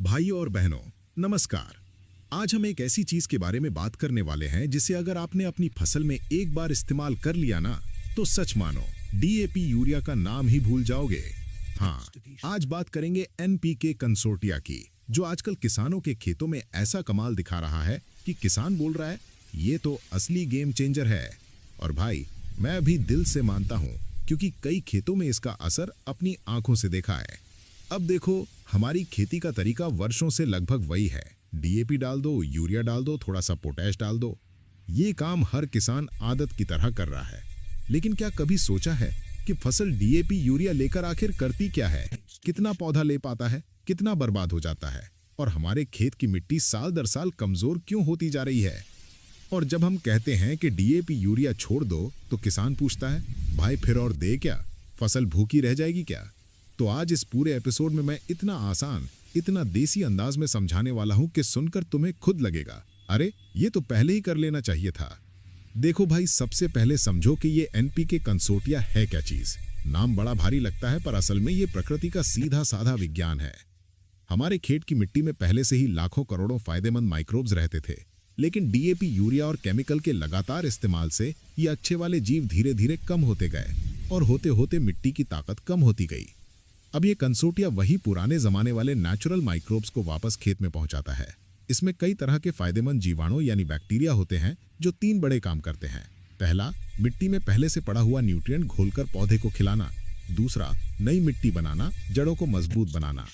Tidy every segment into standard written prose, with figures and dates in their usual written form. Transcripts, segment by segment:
भाइयों और बहनों, नमस्कार। आज हम एक ऐसी चीज के बारे में बात करने वाले हैं जिसे अगर आपने अपनी फसल में एक बार इस्तेमाल कर लिया ना, तो सच मानो डीएपी यूरिया का नाम ही भूल जाओगे। हाँ, आज बात करेंगे एनपीके कंसोर्टिया की, जो आजकल किसानों के खेतों में ऐसा कमाल दिखा रहा है कि किसान बोल रहा है ये तो असली गेम चेंजर है। और भाई, मैं अभी दिल से मानता हूँ, क्योंकि कई खेतों में इसका असर अपनी आंखों से देखा है। अब देखो, हमारी खेती का तरीका वर्षों से लगभग वही है। डीएपी डाल दो, यूरिया डाल दो, थोड़ा सा पोटैश डाल दो। ये काम हर किसान आदत की तरह कर रहा है। लेकिन क्या कभी सोचा है कि फसल डीएपी यूरिया लेकर आखिर करती क्या है? कितना पौधा ले पाता है, कितना बर्बाद हो जाता है, और हमारे खेत की मिट्टी साल दर साल कमजोर क्यों होती जा रही है? और जब हम कहते हैं कि डीएपी यूरिया छोड़ दो, तो किसान पूछता है, भाई फिर और दे क्या? फसल भूखी रह जाएगी क्या? तो आज इस पूरे एपिसोड में मैं इतना आसान, इतना देसी अंदाज में समझाने वाला हूं कि सुनकर तुम्हें खुद लगेगा, अरे ये तो पहले ही कर लेना चाहिए था। देखो भाई, सबसे पहले समझो कि ये एनपीके कंसोर्टिया है क्या चीज। नाम बड़ा भारी लगता है, पर असल में ये प्रकृति का सीधा साधा विज्ञान है। हमारे खेत की मिट्टी में पहले से ही लाखों करोड़ों फायदेमंद माइक्रोब्स रहते थे, लेकिन डीएपी यूरिया और केमिकल के लगातार इस्तेमाल से ये अच्छे वाले जीव धीरे धीरे कम होते गए, और होते होते मिट्टी की ताकत कम होती गई। अब ये कंसोर्टिया वही पुराने जमाने वाले नेचुरल माइक्रोब्स को वापस खेत में पहुंचाता है। इसमें कई तरह के फायदेमंद जीवाणु यानी बैक्टीरिया होते हैं, जो 3 बड़े काम करते हैं। पहला, मिट्टी में पहले से पड़ा हुआ न्यूट्रिएंट घोलकर पौधे को खिलाना। दूसरा, नई मिट्टी बनाना, जड़ों को मजबूत बनाना।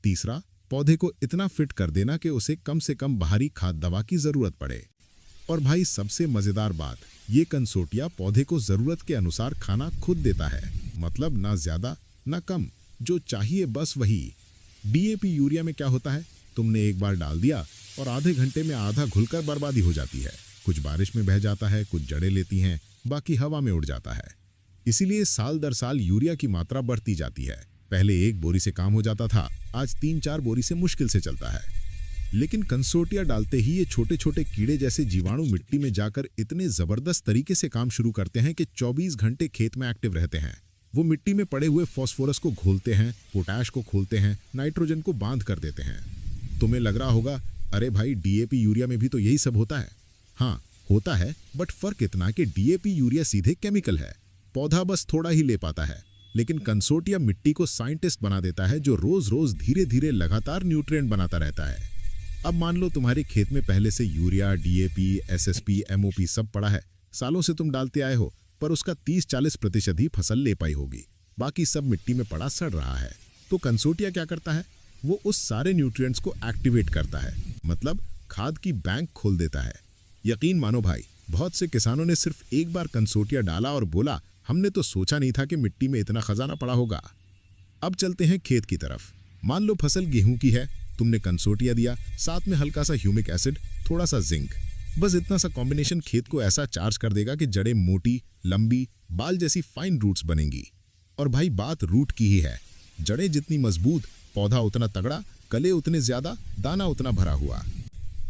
तीसरा, पौधे को इतना फिट कर देना कि उसे कम से कम बाहरी खाद दवा की जरूरत पड़े। और भाई, सबसे मजेदार बात, ये कंसोर्टिया पौधे को जरूरत के अनुसार खाना खुद देता है। मतलब ना ज्यादा ना कम, जो चाहिए बस वही। डीएपी यूरिया में क्या होता है, तुमने एक बार डाल दिया और आधे घंटे में आधा घुलकर बर्बादी हो जाती है। कुछ बारिश में बह जाता है, कुछ जड़ें लेती हैं, बाकी हवा में उड़ जाता है। इसीलिए साल दर साल यूरिया की मात्रा बढ़ती जाती है। पहले 1 बोरी से काम हो जाता था, आज 3-4 बोरी से मुश्किल से चलता है। लेकिन कंसोर्टिया डालते ही ये छोटे छोटे कीड़े जैसे जीवाणु मिट्टी में जाकर इतने जबरदस्त तरीके से काम शुरू करते हैं कि 24 घंटे खेत में एक्टिव रहते हैं। वो मिट्टी में पड़े हुए फास्फोरस को घोलते हैं, पोटैश को खोलते हैं, नाइट्रोजन को बांध कर देते हैं। तुम्हें लग रहा होगा, अरे भाई डीएपी यूरिया में भी तो यही सब होता है। हाँ, होता है, बट फर्क इतना कि डीएपी यूरिया सीधे केमिकल है, पौधा बस थोड़ा ही ले पाता है। लेकिन कंसोर्टिया मिट्टी को साइंटिस्ट बना देता है, जो रोज रोज धीरे धीरे लगातार न्यूट्रिएंट बनाता रहता है। अब मान लो तुम्हारे खेत में पहले से यूरिया, डीएपी, एसएसपी, एमओपी सब पड़ा है। सालों से तुम डालते आए हो, पर उसका 30-40% ही फसल ले पाई होगी, बाकी सब मिट्टी में पड़ा सड़ रहा है। तो कंसोर्टिया क्या करता है, वो उस सारे न्यूट्रिएंट्स को एक्टिवेट करता है, मतलब खाद की बैंक खोल देता है। यकीन मानो भाई, बहुत से किसानों ने सिर्फ एक बार कंसोर्टिया डाला और बोला, हमने तो सोचा नहीं था कि मिट्टी में इतना खजाना पड़ा होगा। अब चलते हैं खेत की तरफ। मान लो फसल गेहूं की है, तुमने कंसोर्टिया दिया, साथ में हल्का सा ह्यूमिक एसिड, थोड़ा सा जिंक। बस इतना सा कॉम्बिनेशन खेत को ऐसा चार्ज कर देगा कि जड़ें मोटी, लंबी, बाल जैसी फाइन रूट्स बनेंगी। और भाई, बात रूट की ही है। जड़ें जितनी मजबूत, पौधा उतना तगड़ा, कले उतने ज्यादा, दाना उतना भरा हुआ।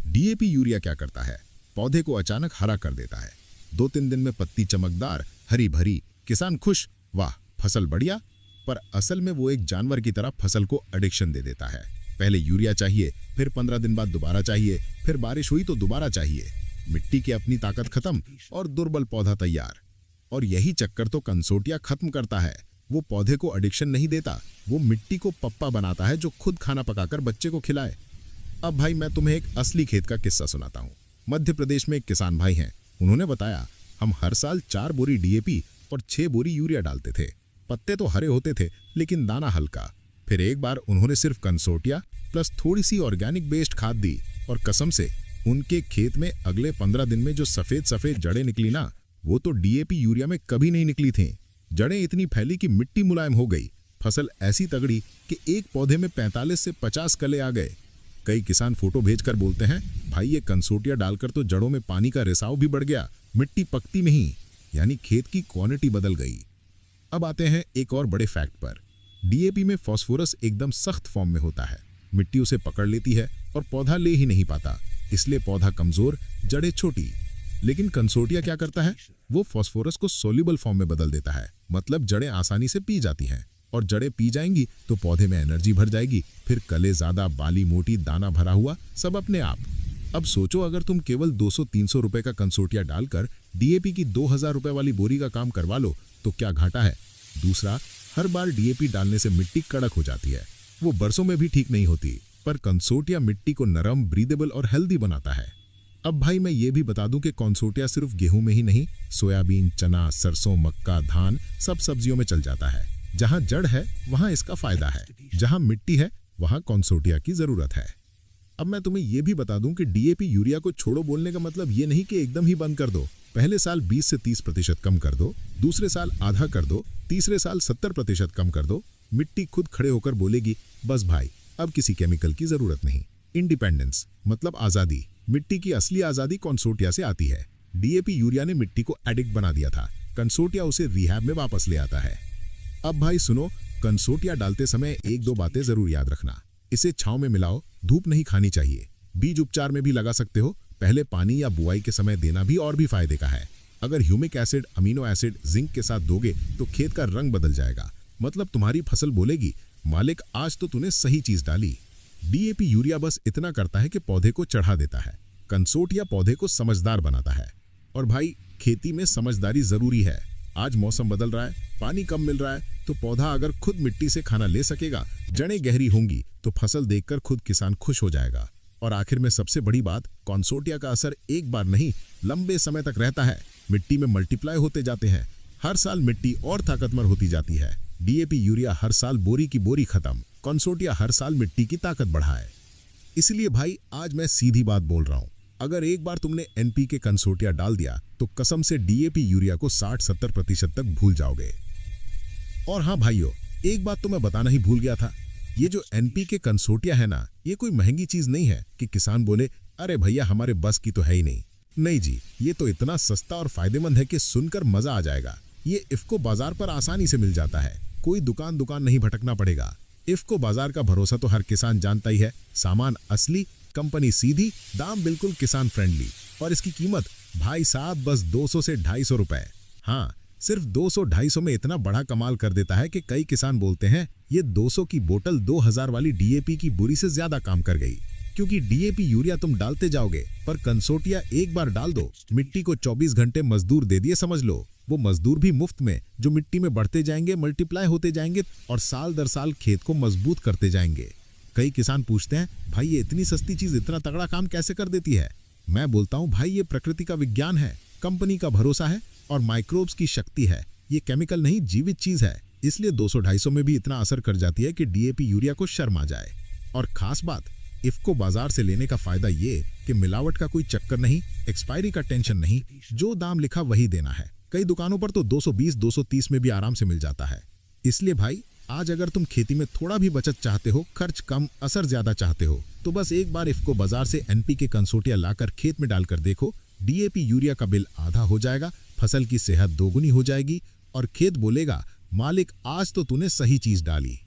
डीएपी यूरिया क्या करता है, पौधे को अचानक हरा कर देता है। 2-3 दिन में पत्ती चमकदार, हरी भरी, किसान खुश, वाह फसल बढ़िया। पर असल में वो एक जानवर की तरह फसल को एडिक्शन दे देता है। पहले यूरिया चाहिए, फिर 15 दिन बाद दोबारा चाहिए, फिर बारिश हुई तो दोबारा चाहिए। मिट्टी की अपनी ताकत खत्म और दुर्बल पौधा तैयार। और यही चक्कर तो कंसोर्टिया खत्म करता है। वो पौधे को एडिक्शन नहीं देता, वो मिट्टी को पप्पा बनाता है, जो खुद खाना पकाकर बच्चे को खिलाए। अब भाई, मैं तुम्हें एक असली खेत का किस्सा सुनाता हूँ। मध्य प्रदेश में एक किसान भाई हैं, उन्होंने बताया, हम हर साल 4 बोरी डीएपी और 6 बोरी यूरिया डालते थे। पत्ते तो हरे होते थे, लेकिन दाना हल्का। फिर एक बार उन्होंने सिर्फ कंसोर्टिया प्लस थोड़ी सी ऑर्गेनिक बेस्ड खाद दी, और कसम से उनके खेत में अगले 15 दिन में जो सफेद सफेद जड़ें निकली ना, वो तो डीएपी यूरिया में कभी नहीं निकली थी। जड़ें इतनी फैली कि मिट्टी मुलायम हो गई। फसल ऐसी तगड़ी कि एक पौधे में 45 से 50 कले आ गए। कई किसान फोटो भेजकर बोलते हैं, भाई ये कंसोर्टिया डालकर तो जड़ों में पानी का रिसाव भी बढ़ गया, मिट्टी पकती नहीं, यानी खेत की क्वालिटी बदल गई। अब आते हैं एक और बड़े फैक्ट पर। डीएपी में फास्फोरस एकदम सख्त फॉर्म में होता है, मिट्टी उसे पकड़ लेती है और पौधा ले ही नहीं पाता, इसलिए पौधा कमजोर, जड़ें छोटी। लेकिन कंसोर्टिया क्या करता है, वो फास्फोरस को सोल्यूबल फॉर्म में बदल देता है, मतलब जड़ें आसानी से पी जाती हैं और जड़ें पी जाएंगी तो पौधे में एनर्जी भर जाएगी, फिर कले ज्यादा, बाली मोटी, दाना भरा हुआ, सब अपने आप। अब सोचो, अगर तुम केवल 200-300 रुपए का कंसोर्टिया डालकर डीएपी की 2000 रुपए वाली बोरी का काम करवा लो तो क्या घाटा है। दूसरा, हर बार डीएपी डालने से मिट्टी कड़क हो जाती है, वो बरसों में भी ठीक नहीं होती, पर कंसोर्टिया मिट्टी को नरम, ब्रीदेबल और हेल्दी बनाता है। अब भाई मैं ये भी बता दूं कि कंसोर्टिया सिर्फ गेहूं में ही नहीं, सोयाबीन, चना, सरसों, मक्का, धान, सब सब्जियों में चल जाता है। जहां जड़ है वहां इसका फायदा है, जहां मिट्टी है वहां कंसोर्टिया की जरूरत है। अब मैं तुम्हें यह भी बता दूं कि डीएपी यूरिया को छोड़ो बोलने का मतलब ये नहीं कि एकदम ही बंद कर दो। पहले साल 20 से 30% कम कर दो, दूसरे साल आधा कर दो, तीसरे साल 70% कम कर दो। मिट्टी खुद खड़े होकर बोलेगी, बस भाई अब किसी केमिकल की जरूरत नहीं। इंडिपेंडेंस मतलब आजादी। मिट्टी की असली आजादी कंसोर्टिया से आती है। डीएपी यूरिया ने मिट्टी को एडिक्ट बना दिया था, कंसोर्टिया उसे रिहैब में वापस ले आता है। अब भाई सुनो, कंसोर्टिया डालते समय 1-2 बातें जरूर याद रखना। इसे छांव में मिलाओ, धूप नहीं खानी चाहिए। बीज उपचार में भी लगा सकते हो, पहले पानी या बुआई के समय देना भी और भी फायदे का है। अगर humic acid, amino acid, zinc के साथ दोगे तो खेत का रंग बदल जाएगा, मतलब तुम्हारी फसल बोलेगी, मालिक आज तो तूने सही चीज डाली। डीएपी यूरिया बस इतना करता है कि पौधे को चढ़ा देता है, कंसोर्टिया पौधे को समझदार बनाता है। और भाई खेती में समझदारी जरूरी है। आज मौसम बदल रहा है, पानी कम मिल रहा है, तो पौधा अगर खुद मिट्टी से खाना ले सकेगा, जड़ें गहरी होंगी, तो फसल देखकर खुद किसान खुश हो जाएगा। और आखिर में सबसे बड़ी बात, कंसोर्टिया का असर एक बार नहीं, लंबे समय तक रहता है। मिट्टी में मल्टीप्लाई होते जाते हैं, हर साल मिट्टी और ताकतवर होती जाती है। डीएपी यूरिया हर साल बोरी की बोरी खत्म, कंसोर्टिया हर साल मिट्टी की ताकत बढ़ाए। इसलिए भाई आज मैं सीधी बात बोल रहा हूं, अगर एक बार तुमने एनपीके कंसोर्टिया डाल दिया तो कसम से डीएपी यूरिया को 60-70% तक भूल जाओगे। और हाँ भाइयों, एक बात तो मैं बताना ही भूल गया था, ये जो एनपीके कंसोर्टिया है ना, ये कोई महंगी चीज नहीं है कि किसान बोले अरे भैया हमारे बस की तो है ही नहीं। नहीं जी, ये तो इतना सस्ता और फायदेमंद है कि सुनकर मजा आ जाएगा। ये इफ्को बाजार पर आसानी से मिल जाता है, कोई दुकान नहीं भटकना पड़ेगा। इफ्को बाजार का भरोसा तो हर किसान जानता ही है, सामान असली, कंपनी सीधी, दाम बिल्कुल किसान फ्रेंडली। और इसकी कीमत भाई साहब बस 200 से 250 रुपए। हाँ, सिर्फ 200-250 में इतना बड़ा कमाल कर देता है कि कई किसान बोलते हैं ये 200 की बोतल 2000 वाली डीएपी की बोरी से ज्यादा काम कर गई। क्योंकि डीएपी यूरिया तुम डालते जाओगे, पर कंसोर्टिया एक बार डाल दो, मिट्टी को 24 घंटे मजदूर दे दिए समझ लो। वो मजदूर भी मुफ्त में, जो मिट्टी में बढ़ते जाएंगे, मल्टीप्लाई होते जाएंगे और साल दर साल खेत को मजबूत करते जाएंगे। कई किसान पूछते हैं भाई ये इतनी सस्ती चीज इतना तगड़ा काम कैसे कर देती है। मैं बोलता हूँ भाई ये प्रकृति का विज्ञान है, कंपनी का भरोसा है और माइक्रोब्स की शक्ति है। ये केमिकल नहीं, जीवित चीज है, इसलिए 200-250 में भी इतना असर कर जाती है कि डीएपी यूरिया को शर्म आ जाए। और खास बात, इफ्को बाजार से लेने का फायदा ये कि मिलावट का कोई चक्कर नहीं, एक्सपायरी का टेंशन नहीं, जो दाम लिखा वही देना है। कई दुकानों पर तो 220-230 में भी आराम से मिल जाता है। इसलिए भाई आज अगर तुम खेती में थोड़ा भी बचत चाहते हो, खर्च कम असर ज्यादा चाहते हो, तो बस एक बार इफ्को बाजार से एनपीके कंसोर्टिया लाकर खेत में डालकर देखो। डीएपी यूरिया का बिल आधा हो जाएगा, फसल की सेहत दोगुनी हो जाएगी और खेत बोलेगा मालिक आज तो तूने सही चीज डाली।